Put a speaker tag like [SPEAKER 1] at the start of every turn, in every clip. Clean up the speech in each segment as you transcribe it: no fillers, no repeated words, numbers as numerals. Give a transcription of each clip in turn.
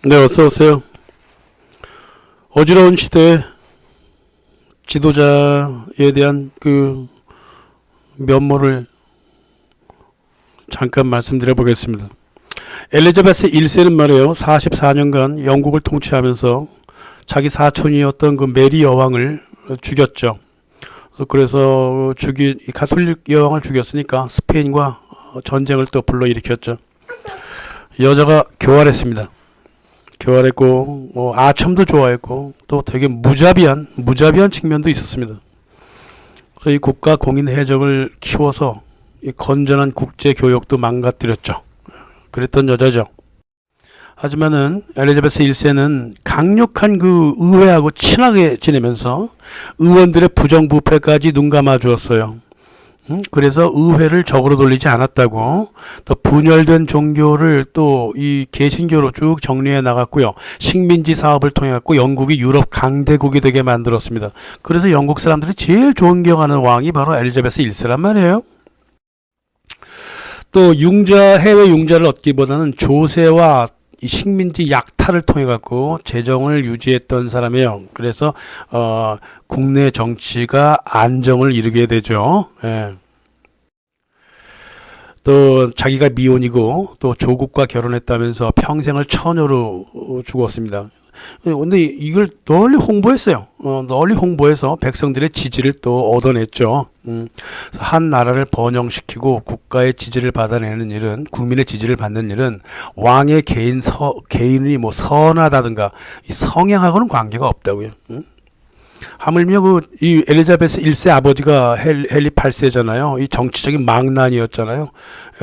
[SPEAKER 1] 네, 어서 오세요. 어지러운 시대 지도자에 대한 그 면모를 잠깐 말씀드려 보겠습니다. 엘리자베스 1세는 말이에요. 44년간 영국을 통치하면서 자기 사촌이었던 그 메리 여왕을 죽였죠. 그래서 가톨릭 여왕을 죽였으니까 스페인과 전쟁을 또 불러일으켰죠. 여자가 교활했습니다. 교활했고 아첨도 좋아했고 또 되게 무자비한 측면도 있었습니다. 그래서 이 국가 공인 해적을 키워서 이 건전한 국제 교역도 망가뜨렸죠. 그랬던 여자죠. 하지만은 엘리자베스 1세는 강력한 그 의회하고 친하게 지내면서 의원들의 부정부패까지 눈 감아 주었어요. 그래서 의회를 적으로 돌리지 않았다고. 또 분열된 종교를 또 이 개신교로 쭉 정리해 나갔고요. 식민지 사업을 통해 갖고 영국이 유럽 강대국이 되게 만들었습니다. 그래서 영국 사람들이 제일 존경하는 왕이 바로 엘리자베스 1세란 말이에요. 또 해외 융자를 얻기보다는 조세와 이 식민지 약탈을 통해 갖고 재정을 유지했던 사람이에요. 그래서 국내 정치가 안정을 이루게 되죠. 예. 또 자기가 미혼이고 또 조국과 결혼했다면서 평생을 처녀로 죽었습니다. 근데 이걸 널리 홍보했어요. 널리 홍보해서 백성들의 지지를 또 얻어냈죠. 한 나라를 번영시키고 국가의 지지를 받아내는 일은, 국민의 지지를 받는 일은 왕의 개인이 뭐 선하다든가 이 성향하고는 관계가 없다고요. 하물며 이 엘리자베스 1세 아버지가 헨리 8세잖아요. 이 정치적인 망난이었잖아요.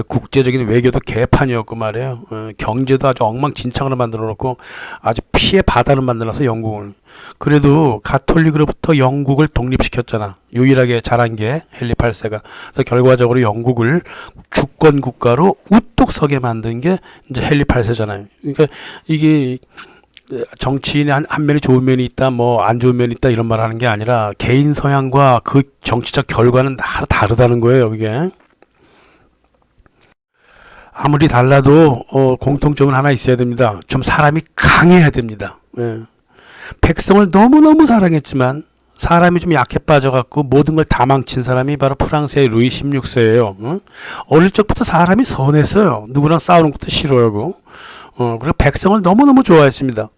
[SPEAKER 1] 국제적인 외교도 개판이었고 말이에요. 경제도 아주 엉망진창으로 만들어 놓고 아주 피해 바다를 만들어서 영국을. 그래도 가톨릭으로부터 영국을 독립시켰잖아. 유일하게 잘한 게 헨리 8세가. 그래서 결과적으로 영국을 주권 국가로 우뚝 서게 만든 게 이제 헨리 8세잖아요. 그러니까 이게 정치인의 한 면이 좋은 면이 있다, 뭐 안 좋은 면이 있다 이런 말 하는 게 아니라 개인 성향과 그 정치적 결과는 다 다르다는 거예요. 이게 아무리 달라도 공통점은 하나 있어야 됩니다. 좀 사람이 강해야 됩니다. 예. 백성을 너무너무 사랑했지만 사람이 좀 약해 빠져갖고 모든 걸 다 망친 사람이 바로 프랑스의 루이 16세예요. 응? 어릴 적부터 사람이 선했어요. 누구랑 싸우는 것도 싫어하고. 그리고 백성을 너무너무 좋아했습니다.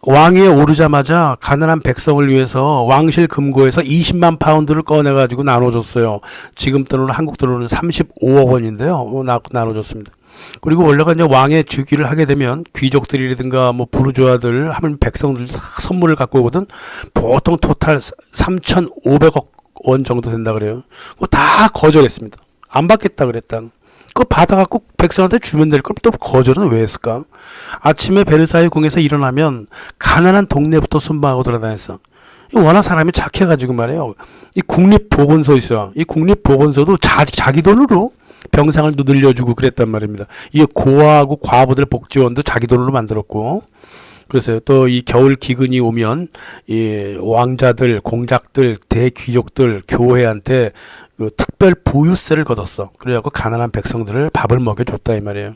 [SPEAKER 1] 왕위에 오르자마자 가난한 백성을 위해서 왕실 금고에서 20만 파운드를 꺼내가지고 나눠줬어요. 지금 돈으로 한국 돈으로는 35억 원인데요. 나눠줬습니다. 그리고 원래가 이제 왕의 즉위를 하게 되면 귀족들이라든가 뭐 부르주아들 하면 백성들 다 선물을 갖고 오거든. 보통 토탈 3,500억 원 정도 된다 그래요. 그거 다 거절했습니다. 안 받겠다 그랬다. 그거 받아갖고 백성한테 주면 될 걸 또 거절은 왜 했을까? 아침에 베르사유 궁에서 일어나면 가난한 동네부터 순방하고 돌아다녔어. 워낙 사람이 착해가지고 말이에요. 이 국립보건소 있어. 이 국립보건소도 자기 돈으로 병상을 누들려주고 그랬단 말입니다. 이 고아하고 과부들 복지원도 자기 돈으로 만들었고. 그래서 또 이 겨울 기근이 오면 이 왕자들, 공작들, 대귀족들, 교회한테 그 특별 부유세를 걷었어. 그래갖고 가난한 백성들을 밥을 먹여줬다 이 말이에요.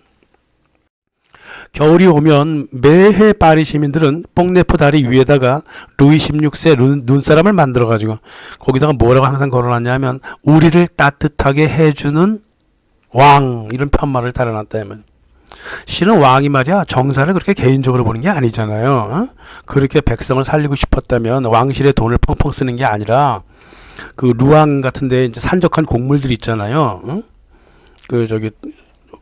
[SPEAKER 1] 겨울이 오면 매해 파리 시민들은 뽕네프 다리 위에다가 루이 16세 눈사람을 만들어가지고 거기다가 뭐라고 항상 걸어놨냐면 우리를 따뜻하게 해주는 왕 이런 편말을 달아놨다 이 말이에요. 실은 왕이 말이야 정사를 그렇게 개인적으로 보는 게 아니잖아요. 그렇게 백성을 살리고 싶었다면 왕실의 돈을 펑펑 쓰는 게 아니라 그 루앙 같은데 이제 산적한 곡물들 있잖아요. 그 저기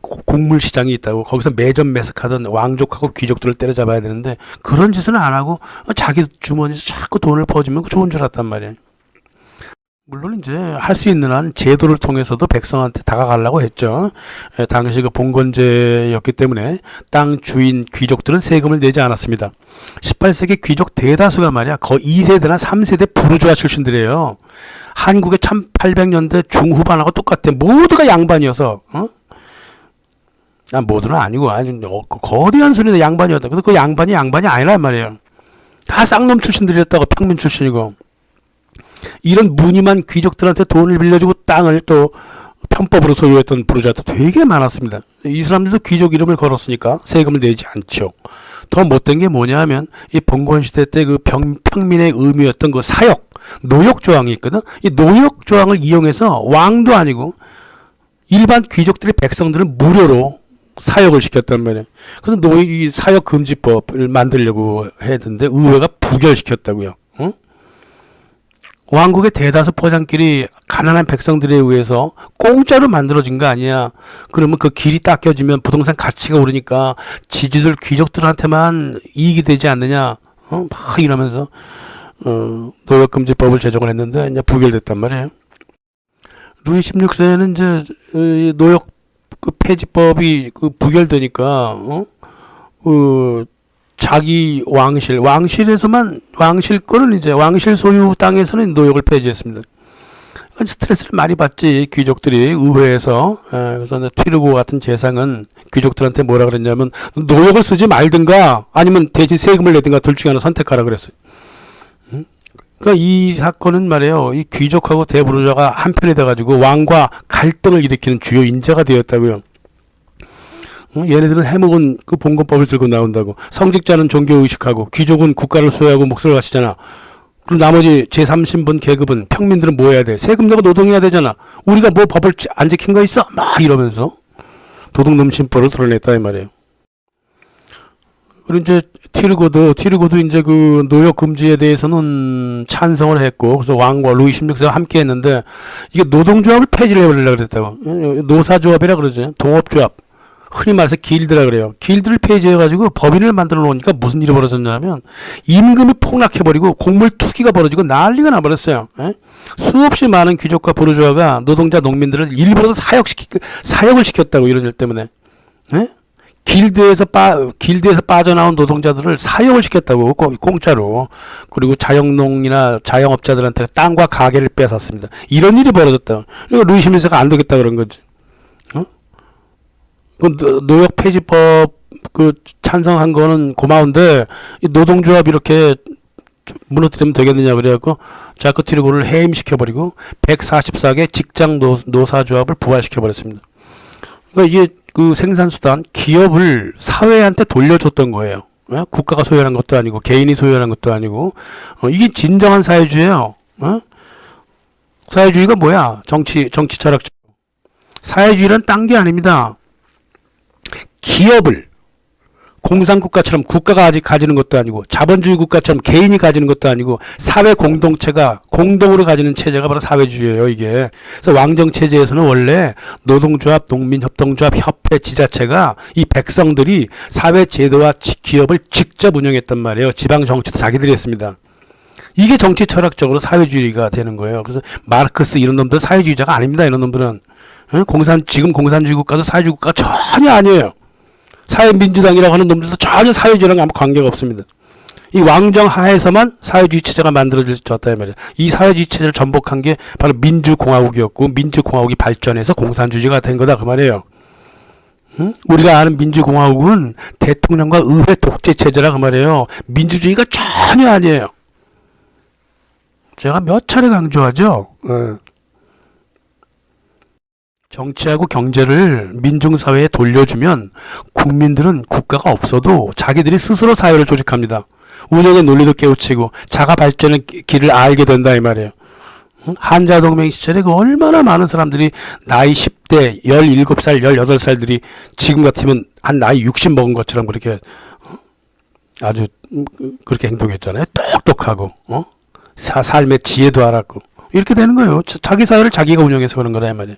[SPEAKER 1] 곡물 시장이 있다고 거기서 매점 매석하던 왕족하고 귀족들을 때려잡아야 되는데 그런 짓은 안 하고 자기 주머니에서 자꾸 돈을 퍼주면 그 좋은 줄 알았단 말이에요. 물론 이제 할 수 있는 한 제도를 통해서도 백성한테 다가가려고 했죠. 당시 그 봉건제였기 때문에 땅 주인 귀족들은 세금을 내지 않았습니다. 18세기 귀족 대다수가 말이야 거의 2세대나 3세대 부르주아 출신들이에요. 한국의 1800년대 중후반하고 똑같아. 모두가 양반이어서 모두는 아니고 아주 거대한 수준의 양반이었다. 근데 그 양반이 아니란 말이에요. 다 쌍놈 출신들이었다고. 평민 출신이고. 이런 무늬만 귀족들한테 돈을 빌려주고 땅을 또 편법으로 소유했던 부르주아도 되게 많았습니다. 이 사람들도 귀족 이름을 걸었으니까 세금을 내지 않죠. 더 못된 게 뭐냐 하면 이 봉건 시대 때 그 평민의 의무였던 그 사역, 노역 조항이 있거든. 이 노역 조항을 이용해서 왕도 아니고 일반 귀족들의 백성들을 무료로 사역을 시켰단 말이에요. 그래서 이 사역 금지법을 만들려고 했는데 의회가 부결시켰다고요. 응? 왕국의 대다수 포장길이 가난한 백성들에 의해서 공짜로 만들어진 거 아니야. 그러면 그 길이 닦여지면 부동산 가치가 오르니까 지주들 귀족들한테만 이익이 되지 않느냐. 막 이러면서 노역금지법을 제정을 했는데 이제 부결됐단 말이에요. 루이 16세는 이제 노역 그 폐지법이 그 부결되니까 자기 왕실에서만 왕실 거는 이제 왕실 소유 땅에서는 노역을 폐지했습니다. 스트레스를 많이 받지 귀족들이 의회에서. 그래서 튀르고 같은 재상은 귀족들한테 뭐라 그랬냐면 노역을 쓰지 말든가 아니면 대신 세금을 내든가 둘 중에 하나 선택하라 그랬어요. 그러니까 이 사건은 말이에요. 이 귀족하고 대부르주아가 한편이 돼가지고 왕과 갈등을 일으키는 주요 인자가 되었다고요. 얘네들은 해먹은 그 봉건법을 들고 나온다고. 성직자는 종교의식하고 귀족은 국가를 소유하고 몫을 가시잖아. 그럼 나머지 제3신분 계급은 평민들은 뭐 해야 돼? 세금 내고 노동해야 되잖아. 우리가 뭐 법을 안 지킨 거 있어? 막 이러면서 도둑놈신법을 드러냈다 이 말이에요. 그리고 이제 티르고도 이제 그 노역 금지에 대해서는 찬성을 했고, 그래서 왕과 루이 16세가 함께 했는데, 이게 노동조합을 폐지를 해버리려고 그랬다고. 노사조합이라 그러죠. 동업조합. 흔히 말해서 길드라 그래요. 길드를 폐지해가지고 법인을 만들어 놓으니까 무슨 일이 벌어졌냐면, 임금이 폭락해버리고 곡물 투기가 벌어지고 난리가 나버렸어요. 수없이 많은 귀족과 부르주아가 노동자 농민들을 일부러 사역을 시켰다고 이런 일 때문에. 길드에서 빠져나온 노동자들을 사역을 시켰다고 공짜로. 그리고 자영농이나 자영업자들한테 땅과 가게를 뺏었습니다. 이런 일이 벌어졌다. 그러니까 루이 16세가 안 되겠다 그런 거지. 그 노역 폐지법 그 찬성한 거는 고마운데 이 노동조합 이렇게 무너뜨리면 되겠느냐 그래갖고 자크 티르고를 해임시켜버리고 144개 직장 노사조합을 부활시켜버렸습니다. 그러니까 이게 그 생산수단 기업을 사회한테 돌려줬던 거예요. 국가가 소유한 것도 아니고 개인이 소유한 것도 아니고. 이게 진정한 사회주의예요. 사회주의가 뭐야? 정치 철학적. 사회주의란 딴 게 아닙니다. 기업을 공산국가처럼 국가가 아직 가지는 것도 아니고 자본주의 국가처럼 개인이 가지는 것도 아니고 사회 공동체가 공동으로 가지는 체제가 바로 사회주의예요. 이게. 그래서 왕정체제에서는 원래 노동조합, 농민협동조합, 협회, 지자체가 이 백성들이 사회제도와 기업을 직접 운영했단 말이에요. 지방정치도 자기들이 했습니다. 이게 정치 철학적으로 사회주의가 되는 거예요. 그래서 마르크스 이런 놈들은 사회주의자가 아닙니다. 이런 놈들은. 지금 공산주의 국가도 사회주의 국가가 전혀 아니에요. 사회민주당이라고 하는 놈들도 전혀 사회주의랑 아무 관계가 없습니다. 이 왕정 하에서만 사회주의 체제가 만들어졌다 이 말이에요. 이 사회주의 체제를 전복한 게 바로 민주공화국이었고 민주공화국이 발전해서 공산주의가 된 거다 그 말이에요. 우리가 아는 민주공화국은 대통령과 의회 독재 체제라 그 말이에요. 민주주의가 전혀 아니에요. 제가 몇 차례 강조하죠. 정치하고 경제를 민중사회에 돌려주면 국민들은 국가가 없어도 자기들이 스스로 사회를 조직합니다. 운영의 논리도 깨우치고 자가 발전의 길을 알게 된다 이 말이에요. 한자동맹 시절에 그 얼마나 많은 사람들이 나이 10대, 17살, 18살들이 지금 같으면 한 나이 60 먹은 것처럼 그렇게 아주 그렇게 행동했잖아요. 똑똑하고 삶의 지혜도 알았고 이렇게 되는 거예요. 자기 사회를 자기가 운영해서 그런 거라 이 말이에요.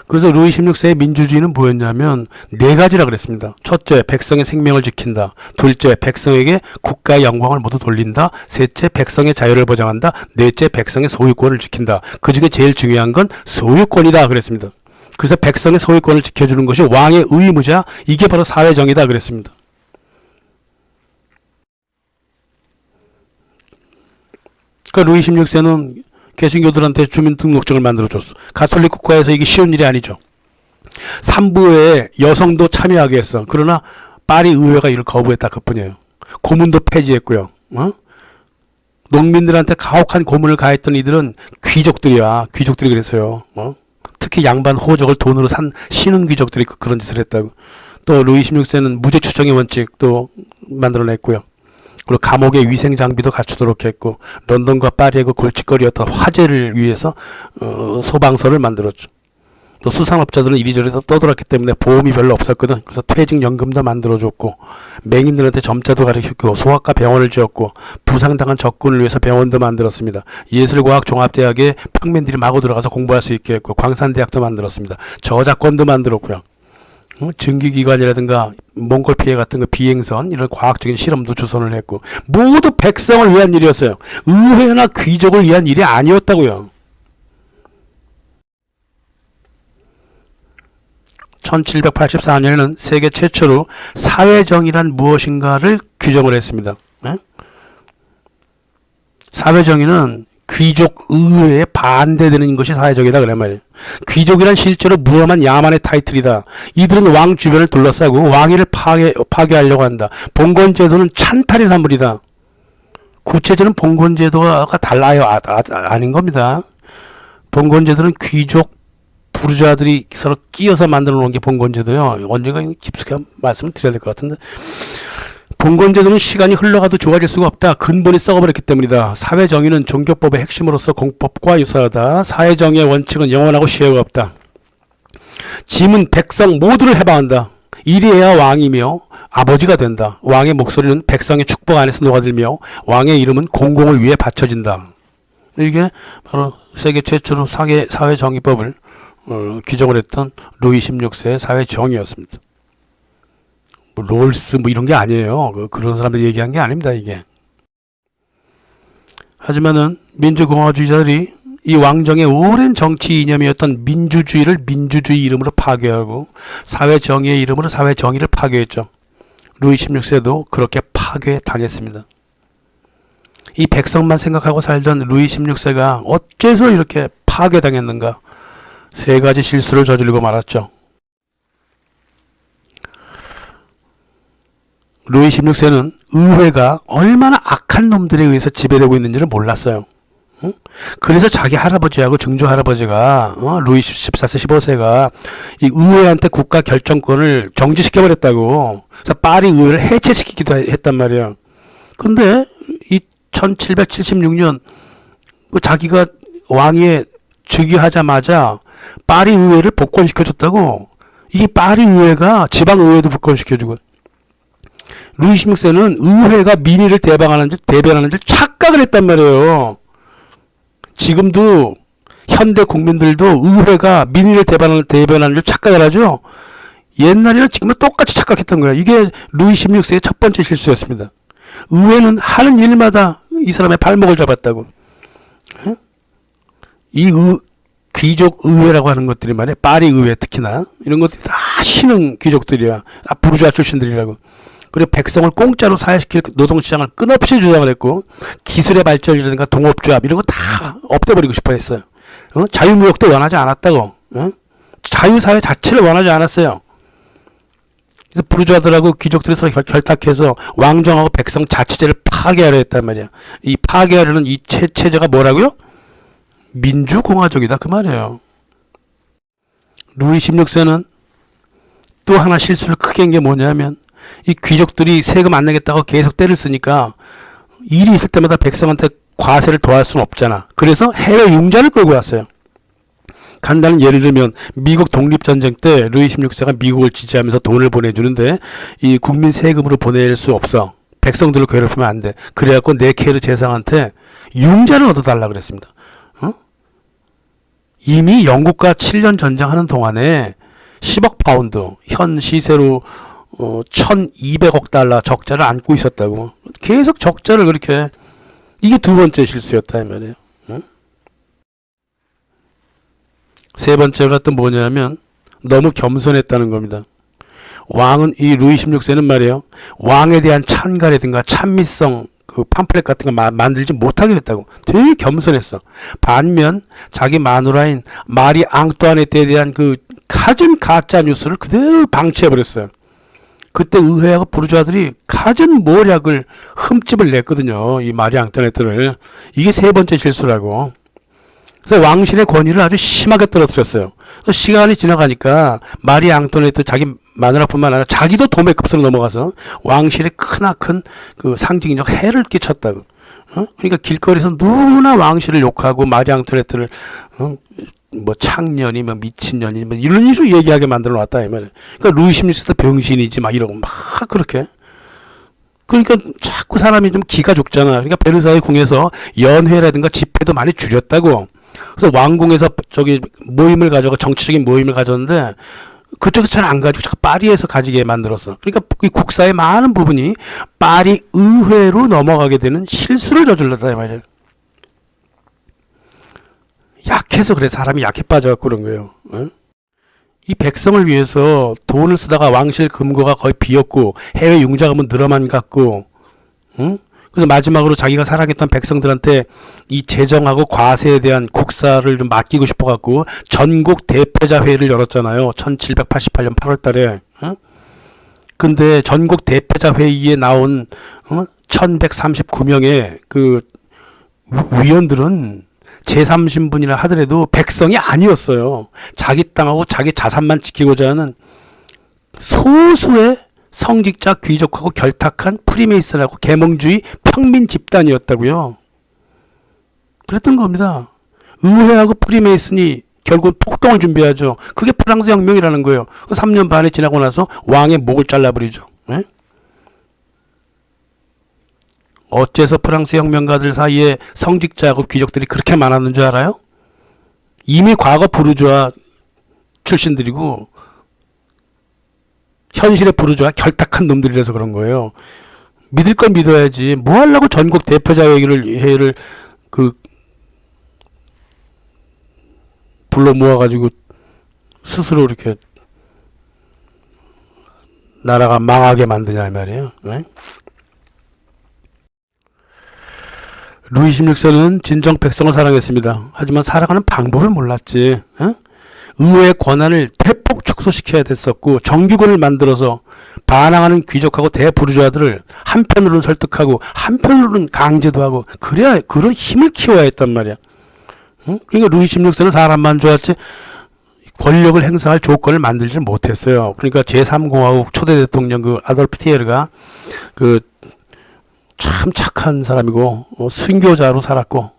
[SPEAKER 1] 그래서 루이 16세의 민주주의는 뭐였냐면 네 가지라 그랬습니다. 첫째, 백성의 생명을 지킨다. 둘째, 백성에게 국가의 영광을 모두 돌린다. 셋째, 백성의 자유를 보장한다. 넷째, 백성의 소유권을 지킨다. 그 중에 제일 중요한 건 소유권이다 그랬습니다. 그래서 백성의 소유권을 지켜주는 것이 왕의 의무자. 이게 바로 사회정의다 그랬습니다. 그러니까 루이 16세는 개신교들한테 주민등록증을 만들어줬어. 가톨릭 국가에서 이게 쉬운 일이 아니죠. 산부에 여성도 참여하게 했어. 그러나 파리 의회가 이를 거부했다 그뿐이에요. 고문도 폐지했고요. 농민들한테 가혹한 고문을 가했던 이들은 귀족들이야. 귀족들이 그랬어요. 특히 양반 호적을 돈으로 산 신흥 귀족들이 그런 짓을 했다고. 또 루이 16세는 무죄 추정의 원칙도 만들어냈고요. 그리고 감옥의 위생 장비도 갖추도록 했고, 런던과 파리의 그 골칫거리였던 화재를 위해서 소방서를 만들었죠. 또 수산업자들은 이리저리 떠들었기 때문에 보험이 별로 없었거든. 그래서 퇴직연금도 만들어줬고, 맹인들한테 점자도 가르쳤고, 소아과 병원을 지었고, 부상당한 적군을 위해서 병원도 만들었습니다. 예술과학종합대학에 평민들이 마구 들어가서 공부할 수 있게 했고, 광산대학도 만들었습니다. 저작권도 만들었고요. 증기기관이라든가 몽골 피해 같은 거 비행선 이런 과학적인 실험도 주선을 했고, 모두 백성을 위한 일이었어요. 의회나 귀족을 위한 일이 아니었다고요. 1784년에는 세계 최초로 사회정의란 무엇인가를 규정을 했습니다. 사회정의는 귀족 의회에 반대되는 것이 사회정의다 그래 말이에요. 귀족이란 실제로 무엄한 야만의 타이틀이다. 이들은 왕 주변을 둘러싸고 왕위를 파괴하려고 한다. 봉건제도는 찬탈의 산물이다. 구체적인 봉건제도가 달라요. 아닌 겁니다. 봉건제도는 귀족 부르주아들이 서로 끼어서 만들어 놓은 게 봉건제도요. 언젠가 깊숙이 말씀을 드려야 될 것 같은데, 봉건제도는 시간이 흘러가도 좋아질 수가 없다. 근본이 썩어버렸기 때문이다. 사회정의는 종교법의 핵심으로서 공법과 유사하다. 사회정의의 원칙은 영원하고 시효가 없다. 짐은 백성 모두를 해방한다. 이래야 왕이며 아버지가 된다. 왕의 목소리는 백성의 축복 안에서 녹아들며 왕의 이름은 공공을 위해 바쳐진다. 이게 바로 세계 최초로 사회정의법을 규정을 했던 루이 16세의 사회정의였습니다. 뭐 롤스 뭐 이런 게 아니에요. 그런 사람들이 얘기한 게 아닙니다, 이게. 하지만은 민주공화주의자들이 이 왕정의 오랜 정치 이념이었던 민주주의를 민주주의 이름으로 파괴하고 사회정의의 이름으로 사회정의를 파괴했죠. 루이 16세도 그렇게 파괴당했습니다. 이 백성만 생각하고 살던 루이 16세가 어째서 이렇게 파괴당했는가? 세 가지 실수를 저지르고 말았죠. 루이 16세는 의회가 얼마나 악한 놈들에 의해서 지배되고 있는지를 몰랐어요. 그래서 자기 할아버지하고 증조 할아버지가 루이 14세 15세가 이 의회한테 국가 결정권을 정지시켜버렸다고. 그래서 파리 의회를 해체시키기도 했단 말이에요. 근데 이 1776년 자기가 왕위에 즉위하자마자 파리 의회를 복권시켜줬다고. 이 파리 의회가 지방 의회도 복권시켜주고. 루이 16세는 의회가 민의를 대변하는 줄 착각을 했단 말이에요. 지금도 현대 국민들도 의회가 민의를 대변하는 줄 착각을 하죠. 옛날에는 지금도 똑같이 착각했던 거예요. 이게 루이 16세의 첫 번째 실수였습니다. 의회는 하는 일마다 이 사람의 발목을 잡았다고. 이 귀족 의회라고 하는 것들이 말이야. 파리 의회 특히나 이런 것들이 다 신흥 귀족들이야. 부르주아 출신들이라고. 그리고 백성을 공짜로 사회시킬 노동시장을 끊없이 주장을 했고, 기술의 발전이라든가 동업조합 이런 거 다 없애버리고 싶어 했어요. 자유무역도 원하지 않았다고. 자유사회 자체를 원하지 않았어요. 그래서 부르주아들하고 귀족들이 서로 결탁해서 왕정하고 백성 자치제를 파괴하려 했단 말이야. 이 파괴하려는 이 체제가 뭐라고요? 민주공화적이다 그 말이에요. 루이 16세는 또 하나 실수를 크게 한 게 뭐냐면, 이 귀족들이 세금 안 내겠다고 계속 떼를 쓰니까 일이 있을 때마다 백성한테 과세를 더할 수는 없잖아. 그래서 해외 융자를 끌고 왔어요. 간단한 예를 들면 미국 독립전쟁 때 루이 16세가 미국을 지지하면서 돈을 보내주는데 이 국민 세금으로 보낼 수 없어. 백성들을 괴롭히면 안 돼. 그래갖고 네케르 재상한테 융자를 얻어달라 그랬습니다. 이미 영국과 7년 전쟁하는 동안에 10억 파운드, 현 시세로 1200억 달러 적자를 안고 있었다고. 계속 적자를 그렇게. 이게 두 번째 실수였다 이 말이에요. 세 번째가 또 뭐냐면 너무 겸손했다는 겁니다. 왕은 이 루이 16세는 말이에요. 왕에 대한 찬가라든가 찬미성 그 팜플렛 같은 거 만들지 못하게 됐다고. 되게 겸손했어. 반면 자기 마누라인 마리 앙뚜아네트에 대한 그 갖은 가짜 뉴스를 그대로 방치해버렸어요. 그때 의회하고 부르주아들이 갖은 모략을 흠집을 냈거든요. 이 마리 앙뚜아네트를. 이게 세 번째 실수라고. 그래서 왕실의 권위를 아주 심하게 떨어뜨렸어요. 시간이 지나가니까 마리 앙토네트 자기 마누라뿐만 아니라 자기도 도매급수로 넘어가서 왕실에 크나큰 그 상징적 해를 끼쳤다고. 그러니까 길거리에서 누구나 왕실을 욕하고 마리 앙토네트를 뭐 창년이 뭐 미친년이 뭐 이런 식으로 얘기하게 만들어 놨다 이 말이야. 그러니까 루이 16세도 병신이지 막 이러고 막 그렇게. 그러니까 자꾸 사람이 좀 기가 죽잖아. 그러니까 베르사유 궁에서 연회라든가 집회도 많이 줄였다고. 그래서 왕궁에서 저기 모임을 가져가 정치적인 모임을 가졌는데 그쪽에서 잘 안 가지고 자꾸 파리에서 가지게 만들었어. 그러니까 이 국사의 많은 부분이 파리 의회로 넘어가게 되는 실수를 저질렀다 이 말이야. 약해서 그래. 사람이 약해 빠져갖고 그런 거예요. 응? 이 백성을 위해서 돈을 쓰다가 왕실 금고가 거의 비었고 해외 융자금은 늘어만 갔고, 응? 그래서 마지막으로 자기가 사랑했던 백성들한테 이 재정하고 과세에 대한 국사를 좀 맡기고 싶어갖고 전국 대패자 회의를 열었잖아요. 1788년 8월달에. 응? 근데 전국 대패자 회의에 나온 1139명의 그 위원들은 제3신분이라 하더라도 백성이 아니었어요. 자기 땅하고 자기 자산만 지키고자 하는 소수의 성직자 귀족하고 결탁한 프리메이슨하고 계몽주의 평민 집단이었다고요. 그랬던 겁니다. 의회하고 프리메이슨이 결국은 폭동을 준비하죠. 그게 프랑스 혁명이라는 거예요. 3년 반이 지나고 나서 왕의 목을 잘라버리죠. 네? 어째서 프랑스 혁명가들 사이에 성직자하고 귀족들이 그렇게 많았는 줄 알아요? 이미 과거 부르주아 출신들이고 현실의 부르주아 결탁한 놈들이라서 그런 거예요. 믿을 건 믿어야지. 뭐 하려고 전국 대표자 회의를 그 불러 모아가지고 스스로 이렇게 나라가 망하게 만드냐 이 말이에요. 네? 루이 16세는 진정 백성을 사랑했습니다. 하지만 살아가는 방법을 몰랐지. 의회의 권한을 대폭 축소시켜야 됐었고 정규군을 만들어서 반항하는 귀족하고 대부르주아들을 한편으로는 설득하고 한편으로는 강제도 하고 그래야 그런 힘을 키워야 했단 말이야. 그러니까 루이 16세는 사람만 좋았지 권력을 행사할 조건을 만들지 못했어요. 그러니까 제3공화국 초대 대통령 그 아돌프 티에르가 그 참 착한 사람이고 순교자로 살았고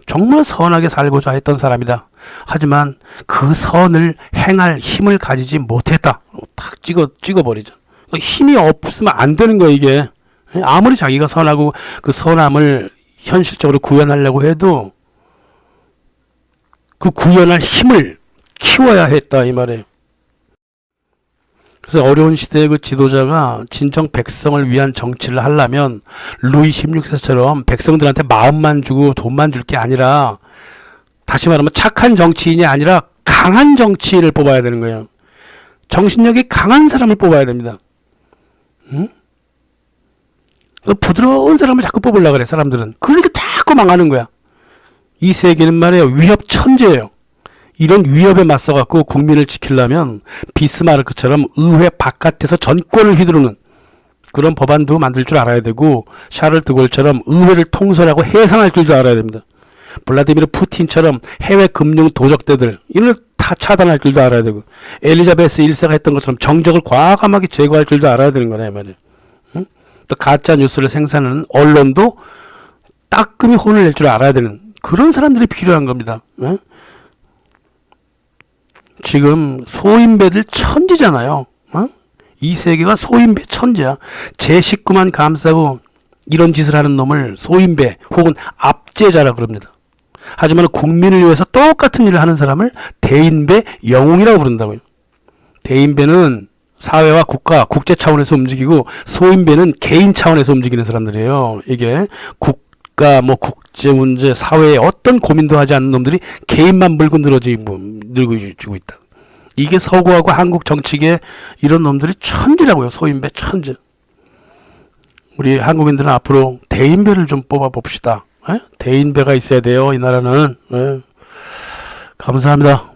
[SPEAKER 1] 정말 선하게 살고자 했던 사람이다. 하지만 그 선을 행할 힘을 가지지 못했다. 탁 찍어버리죠. 힘이 없으면 안 되는 거야 이게. 아무리 자기가 선하고 그 선함을 현실적으로 구현하려고 해도 그 구현할 힘을 키워야 했다 이 말이에요. 그래서 어려운 시대의 그 지도자가 진정 백성을 위한 정치를 하려면 루이 16세처럼 백성들한테 마음만 주고 돈만 줄 게 아니라 다시 말하면 착한 정치인이 아니라 강한 정치인을 뽑아야 되는 거예요. 정신력이 강한 사람을 뽑아야 됩니다. 응? 부드러운 사람을 자꾸 뽑으려고 그래 사람들은. 그러니까 자꾸 망하는 거야. 이 세계는 말이에요. 위협 천재예요. 이런 위협에 맞서갖고 국민을 지키려면 비스마르크처럼 의회 바깥에서 전권을 휘두르는 그런 법안도 만들 줄 알아야 되고 샤를 드골처럼 의회를 통솔하고 해산할 줄도 알아야 됩니다. 블라디미르 푸틴처럼 해외 금융 도적대들 이걸 다 차단할 줄도 알아야 되고 엘리자베스 1세가 했던 것처럼 정적을 과감하게 제거할 줄도 알아야 되는 거네 말이에요. 응? 또 가짜 뉴스를 생산하는 언론도 따끔히 혼을 낼 줄 알아야 되는 그런 사람들이 필요한 겁니다. 응? 지금 소인배들 천지잖아요. 이 세계가 소인배 천지야. 제 식구만 감싸고 이런 짓을 하는 놈을 소인배 혹은 압제자라 그럽니다. 하지만 국민을 위해서 똑같은 일을 하는 사람을 대인배 영웅이라고 부른다고요. 대인배는 사회와 국가, 국제 차원에서 움직이고 소인배는 개인 차원에서 움직이는 사람들이에요. 이게 국가, 국제 문제, 사회에 어떤 고민도 하지 않는 놈들이 개인만 물고 늙어지고 있다. 이게 서구하고 한국 정치계 이런 놈들이 천지라고요. 소인배 천지. 우리 한국인들은 앞으로 대인배를 좀 뽑아봅시다. 대인배가 있어야 돼요. 이 나라는. 감사합니다.